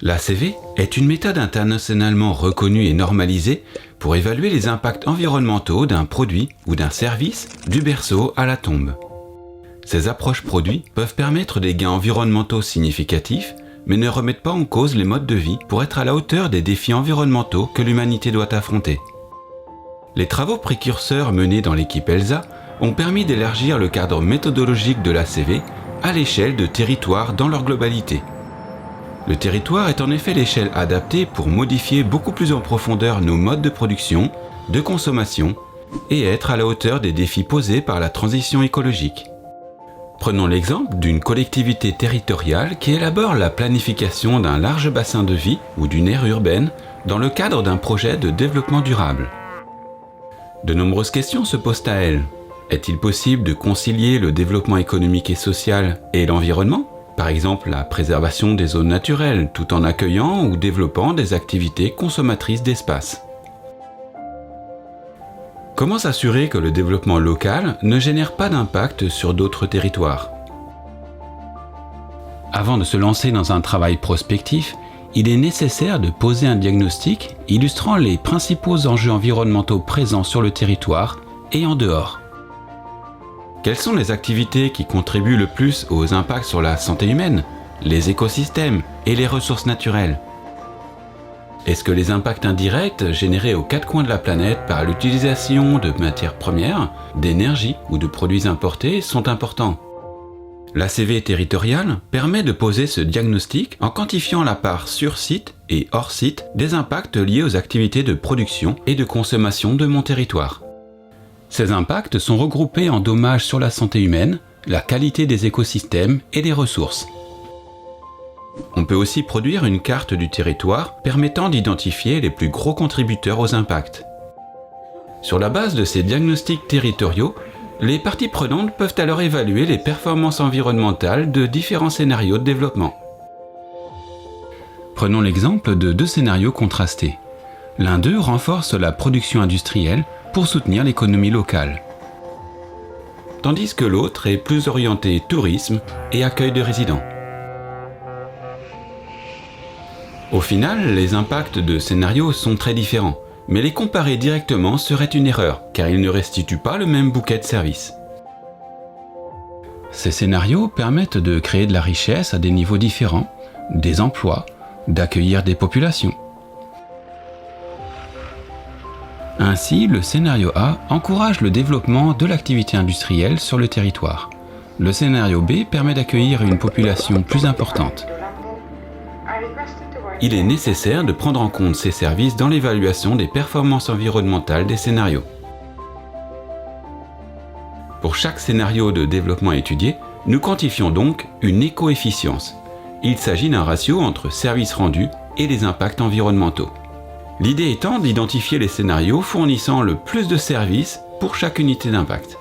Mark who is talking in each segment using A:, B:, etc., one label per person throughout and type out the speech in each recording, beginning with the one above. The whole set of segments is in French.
A: L'ACV est une méthode internationalement reconnue et normalisée pour évaluer les impacts environnementaux d'un produit ou d'un service du berceau à la tombe. Ces approches produits peuvent permettre des gains environnementaux significatifs, mais ne remettent pas en cause les modes de vie pour être à la hauteur des défis environnementaux que l'humanité doit affronter. Les travaux précurseurs menés dans l'équipe ELSA ont permis d'élargir le cadre méthodologique de l'ACV à l'échelle de territoires dans leur globalité. Le territoire est en effet l'échelle adaptée pour modifier beaucoup plus en profondeur nos modes de production, de consommation et être à la hauteur des défis posés par la transition écologique. Prenons l'exemple d'une collectivité territoriale qui élabore la planification d'un large bassin de vie ou d'une aire urbaine dans le cadre d'un projet de développement durable. De nombreuses questions se posent à elle. Est-il possible de concilier le développement économique et social et l'environnement ? Par exemple, la préservation des zones naturelles, tout en accueillant ou développant des activités consommatrices d'espace. Comment s'assurer que le développement local ne génère pas d'impact sur d'autres territoires ? Avant de se lancer dans un travail prospectif, il est nécessaire de poser un diagnostic illustrant les principaux enjeux environnementaux présents sur le territoire et en dehors. Quelles sont les activités qui contribuent le plus aux impacts sur la santé humaine, les écosystèmes et les ressources naturelles ? Est-ce que les impacts indirects générés aux quatre coins de la planète par l'utilisation de matières premières, d'énergie ou de produits importés sont importants ? L'ACV territoriale permet de poser ce diagnostic en quantifiant la part sur site et hors site des impacts liés aux activités de production et de consommation de mon territoire. Ces impacts sont regroupés en dommages sur la santé humaine, la qualité des écosystèmes et des ressources. On peut aussi produire une carte du territoire permettant d'identifier les plus gros contributeurs aux impacts. Sur la base de ces diagnostics territoriaux, les parties prenantes peuvent alors évaluer les performances environnementales de différents scénarios de développement. Prenons l'exemple de deux scénarios contrastés. L'un d'eux renforce la production industrielle pour soutenir l'économie locale, tandis que l'autre est plus orienté tourisme et accueil de résidents. Au final, les impacts de scénarios sont très différents, mais les comparer directement serait une erreur, car ils ne restituent pas le même bouquet de services. Ces scénarios permettent de créer de la richesse à des niveaux différents, des emplois, d'accueillir des populations. Ainsi, le scénario A encourage le développement de l'activité industrielle sur le territoire. Le scénario B permet d'accueillir une population plus importante. Il est nécessaire de prendre en compte ces services dans l'évaluation des performances environnementales des scénarios. Pour chaque scénario de développement étudié, nous quantifions donc une éco-efficience. Il s'agit d'un ratio entre services rendus et les impacts environnementaux. L'idée étant d'identifier les scénarios fournissant le plus de services pour chaque unité d'impact.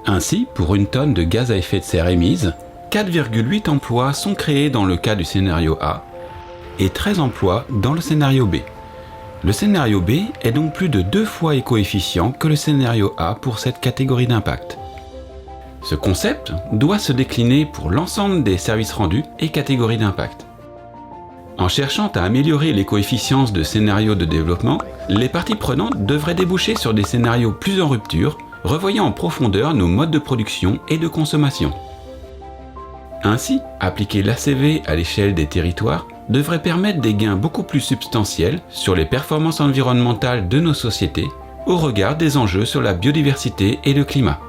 A: Ainsi, pour une tonne de gaz à effet de serre émise, 4,8 emplois sont créés dans le cas du scénario A et 13 emplois dans le scénario B. Le scénario B est donc plus de 2 fois éco-efficient que le scénario A pour cette catégorie d'impact. Ce concept doit se décliner pour l'ensemble des services rendus et catégories d'impact. En cherchant à améliorer l'éco-efficience de scénarios de développement, les parties prenantes devraient déboucher sur des scénarios plus en rupture, revoyant en profondeur nos modes de production et de consommation. Ainsi, appliquer l'ACV à l'échelle des territoires devrait permettre des gains beaucoup plus substantiels sur les performances environnementales de nos sociétés au regard des enjeux sur la biodiversité et le climat.